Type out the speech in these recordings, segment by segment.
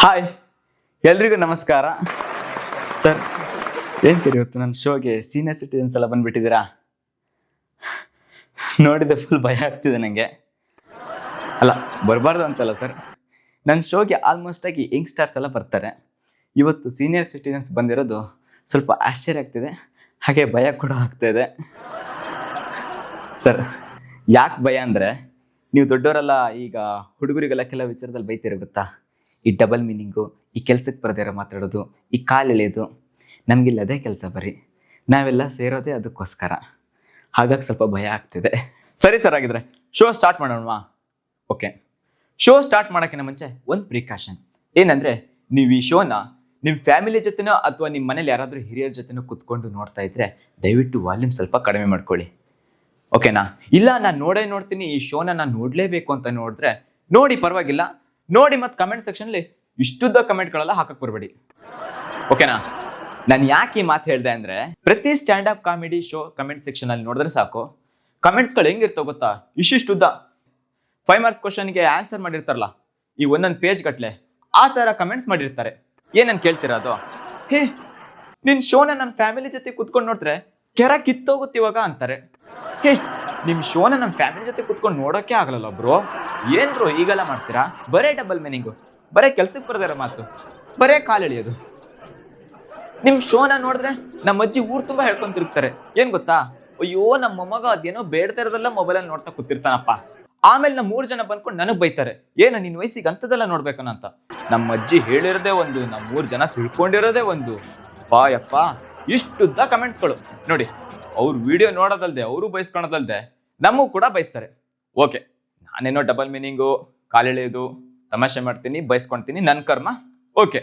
Hi, ಎಲ್ರಿಗೂ ನಮಸ್ಕಾರ. Sir, ಏನು ಸರ್ ಇವತ್ತು ನನ್ನ ಶೋಗೆ ಸೀನಿಯರ್ ಸಿಟಿಸನ್ಸ್ ಎಲ್ಲ ಬಂದುಬಿಟ್ಟಿದ್ದೀರಾ? ನೋಡಿದೆ ಫುಲ್ ಭಯ ಆಗ್ತಿದೆ ನನಗೆ. ಅಲ್ಲ, ಬರಬಾರ್ದು ಅಂತಲ್ಲ ಸರ್, ನನ್ನ ಶೋಗೆ ಆಲ್ಮೋಸ್ಟ್ ಆಗಿ ಯಂಗ್ಸ್ಟರ್ಸ್ ಎಲ್ಲ ಬರ್ತಾರೆ. ಇವತ್ತು ಸೀನಿಯರ್ ಸಿಟಿಸನ್ಸ್ ಬಂದಿರೋದು ಸ್ವಲ್ಪ ಆಶ್ಚರ್ಯ ಆಗ್ತಿದೆ, ಹಾಗೆ ಭಯ ಕೂಡ ಆಗ್ತಾಯಿದೆ. ಸರ್, ಯಾಕೆ ಭಯ ಅಂದರೆ, ನೀವು ದೊಡ್ಡವರೆಲ್ಲ ಈಗ ಹುಡುಗರಿಗೆಲ್ಲ ಕೆಲವು ವಿಚಾರದಲ್ಲಿ ಬೈತೀರ ಗೊತ್ತಾ? ಈ ಡಬಲ್ ಮೀನಿಂಗು, ಈ ಕೆಲ್ಸಕ್ಕೆ ಬರದೇ ಮಾತಾಡೋದು, ಈ ಕಾಲು ಎಳೆಯೋದು, ನಮಗಿಲ್ಲ ಅದೇ ಕೆಲಸ ಬರೀ. ನಾವೆಲ್ಲ ಸೇರೋದೇ ಅದಕ್ಕೋಸ್ಕರ. ಹಾಗಾಗಿ ಸ್ವಲ್ಪ ಭಯ ಆಗ್ತಿದೆ. ಸರಿ ಸರ್, ಆಗಿದ್ರೆ ಶೋ ಸ್ಟಾರ್ಟ್ ಮಾಡೋಣವಾ? ಓಕೆ, ಶೋ ಸ್ಟಾರ್ಟ್ ಮಾಡೋಕ್ಕಿಂತ ಮುಂಚೆ ಒಂದು ಪ್ರಿಕಾಷನ್ ಏನಂದರೆ, ನೀವು ಈ ಶೋನ ನಿಮ್ಮ ಫ್ಯಾಮಿಲಿ ಜೊತೆನೋ ಅಥವಾ ನಿಮ್ಮ ಮನೇಲಿ ಯಾರಾದರೂ ಹಿರಿಯರ ಜೊತೆನೋ ಕುತ್ಕೊಂಡು ನೋಡ್ತಾ ಇದ್ರೆ ದಯವಿಟ್ಟು ವಾಲ್ಯೂಮ್ ಸ್ವಲ್ಪ ಕಡಿಮೆ ಮಾಡ್ಕೊಳ್ಳಿ, ಓಕೆನಾ? ಇಲ್ಲ, ನಾನು ನೋಡ್ತೀನಿ, ಈ ಶೋನ ನಾನು ನೋಡಲೇಬೇಕು ಅಂತ ನೋಡಿದ್ರೆ ನೋಡಿ, ಪರವಾಗಿಲ್ಲ, ನೋಡಿ. ಮತ್ತು ಕಮೆಂಟ್ ಸೆಕ್ಷನ್ಲಿ ಇಷ್ಟುದ್ದ ಕಮೆಂಟ್ಗಳೆಲ್ಲ ಹಾಕಕ್ಕೆ ಬರಬೇಡಿ, ಓಕೆನಾ? ನಾನು ಯಾಕೆ ಈ ಮಾತು ಹೇಳಿದೆ ಅಂದರೆ, ಪ್ರತಿ stand up comedy show comment ಸೆಕ್ಷನಲ್ಲಿ ನೋಡಿದ್ರೆ ಸಾಕು, ಕಮೆಂಟ್ಸ್ಗಳು ಹೆಂಗಿರ್ತಾವೆ ಗೊತ್ತಾ? ಇಷ್ಟಿಷ್ಟುದ್ದ 5 ಮಾರ್ಕ್ಸ್ ಕ್ವಶನ್ಗೆ ಆನ್ಸರ್ ಮಾಡಿರ್ತಾರಲ್ಲ, ಈ ಒಂದೊಂದು ಪೇಜ್ ಗಟ್ಟಲೆ ಆ ಥರ ಕಮೆಂಟ್ಸ್ ಮಾಡಿರ್ತಾರೆ. ಏನನ್ನು ಕೇಳ್ತೀರಾ ಅದು? ಹೇ, ನಿನ್ನ ಶೋನ ನನ್ನ ಫ್ಯಾಮಿಲಿ ಜೊತೆ ಕುತ್ಕೊಂಡು ನೋಡಿದ್ರೆ ಕೆರ ಕಿತ್ತೋಗುತ್ತೆ ಇವಾಗ ಅಂತಾರೆ. ಹೇ, ನಿಮ್ಮ ಶೋನ ನಮ್ಮ ಫ್ಯಾಮಿಲಿ ಜೊತೆ ಕುತ್ಕೊಂಡು ನೋಡೋಕೆ ಆಗಲ್ಲ ಬ್ರೋ. ಏನ್ ಬ್ರೋ ಈಗೆಲ್ಲ ಮಾಡ್ತೀರಾ? ಬರೇ ಡಬಲ್ ಮೀನಿಂಗು, ಬರೇ ಕೆಲ್ಸಕ್ಕೆ ಬರದಿರೋ ಮಾತು, ಬರೇ ಕಾಲು ಎಳೆಯೋದು. ನಿಮ್ಮ ಶೋನ ನೋಡಿದ್ರೆ ನಮ್ಮ ಅಜ್ಜಿ ಊರು ತುಂಬ ಹೇಳ್ಕೊಂತಿರ್ತಾರೆ. ಏನ್ ಗೊತ್ತಾ? ಅಯ್ಯೋ, ನಮ್ಮ ಮೊಮ್ಮಗ ಅದೇನೋ ಬೇಡತಾ ಇರೋದೆಲ್ಲ ಮೊಬೈಲಲ್ಲಿ ನೋಡ್ತಾ ಕೂತಿರ್ತಾನಪ್ಪ. ಆಮೇಲೆ ನಮ್ಮ 3 ಜನ ಬಂದ್ಕೊಂಡು ನನಗೆ ಬೈತಾರೆ, ಏನು ನಿನ್ನ ವಯಸ್ಸಿಗೆ ಅಂಥದ್ದೆಲ್ಲ ನೋಡ್ಬೇಕನ ಅಂತ. ನಮ್ಮ ಅಜ್ಜಿ ಹೇಳಿರೋದೇ ಒಂದು, ನಮ್ಮ 3 ಜನ ತಿಳ್ಕೊಂಡಿರೋದೇ ಒಂದು. ಪಾಯಪ್ಪ, ಇಷ್ಟುದ್ದ ಕಮೆಂಟ್ಸ್ಗಳು ನೋಡಿ. ಅವ್ರು ವಿಡಿಯೋ ನೋಡೋದಲ್ದೆ, ಅವರು ಬಯಸ್ಕೊಳೋದಲ್ದೆ ನಮಗೂ ಕೂಡ ಬಯಸ್ತಾರೆ. ಓಕೆ, ನಾನೇನೋ ಡಬಲ್ ಮೀನಿಂಗು, ಕಾಲೆಳೆಯೋದು, ತಮಾಷೆ ಮಾಡ್ತೀನಿ, ಬಯಸ್ಕೊಳ್ತೀನಿ, ನನ್ನ ಕರ್ಮ. ಓಕೆ,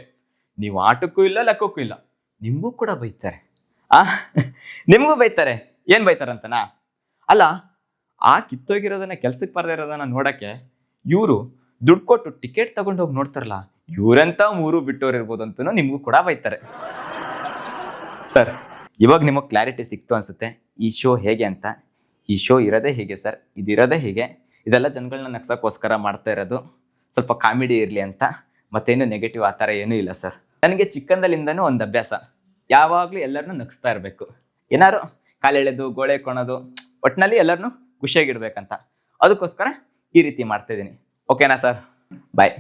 ನೀವು ಆಟಕ್ಕೂ ಇಲ್ಲ, ಲೆಕ್ಕಕ್ಕೂ ಇಲ್ಲ, ನಿಮಗೂ ಕೂಡ ಬೈತಾರೆ. ನಿಮಗೂ ಬೈತಾರೆ. ಏನು ಬೈತಾರಂತನಾ? ಅಲ್ಲ, ಆ ಕಿತ್ತೋಗಿರೋದನ್ನ, ಕೆಲ್ಸಕ್ಕೆ ಬರದೇ ಇರೋದನ್ನ ನೋಡೋಕ್ಕೆ ಇವರು ದುಡ್ಡು ಕೊಟ್ಟು ಟಿಕೆಟ್ ತಗೊಂಡು ಹೋಗಿ ನೋಡ್ತಾರಲ್ಲ, ಇವರಂತ 3 ಬಿಟ್ಟೋರು ಇರ್ಬೋದು ಅಂತನೂ ನಿಮಗೂ ಕೂಡ ಬೈತಾರೆ. ಸರ್, ಇವಾಗ ನಿಮಗೆ ಕ್ಲಾರಿಟಿ ಸಿಕ್ತು ಅನಿಸುತ್ತೆ ಈ ಶೋ ಹೇಗೆ ಅಂತ. ಈ ಶೋ ಇರೋದೇ ಹೀಗೆ ಸರ್, ಇದಿರೋದೇ ಹೀಗೆ. ಇದೆಲ್ಲ ಜನಗಳನ್ನ ನಗ್ಸೋಕ್ಕೋಸ್ಕರ ಮಾಡ್ತಾ ಇರೋದು, ಸ್ವಲ್ಪ ಕಾಮಿಡಿ ಇರಲಿ ಅಂತ. ಮತ್ತೇನು ನೆಗೆಟಿವ್ ಆ ಥರ ಏನೂ ಇಲ್ಲ ಸರ್. ನನಗೆ ಚಿಕ್ಕಂದಲಿಂದನೂ ಒಂದು ಅಭ್ಯಾಸ, ಯಾವಾಗಲೂ ಎಲ್ಲರನ್ನೂ ನಗಿಸ್ತಾ ಇರಬೇಕು. ಏನಾರು ಕಾಲೆಳೆದು, ಗೋಳೆ ಕೊಣೋದು, ಒಟ್ಟಿನಲ್ಲಿ ಎಲ್ಲರನ್ನೂ ಖುಷಿಯಾಗಿಡ್ಬೇಕಂತ. ಅದಕ್ಕೋಸ್ಕರ ಈ ರೀತಿ ಮಾಡ್ತಾಯಿದ್ದೀನಿ. ಓಕೆನಾ ಸರ್? ಬಾಯ್.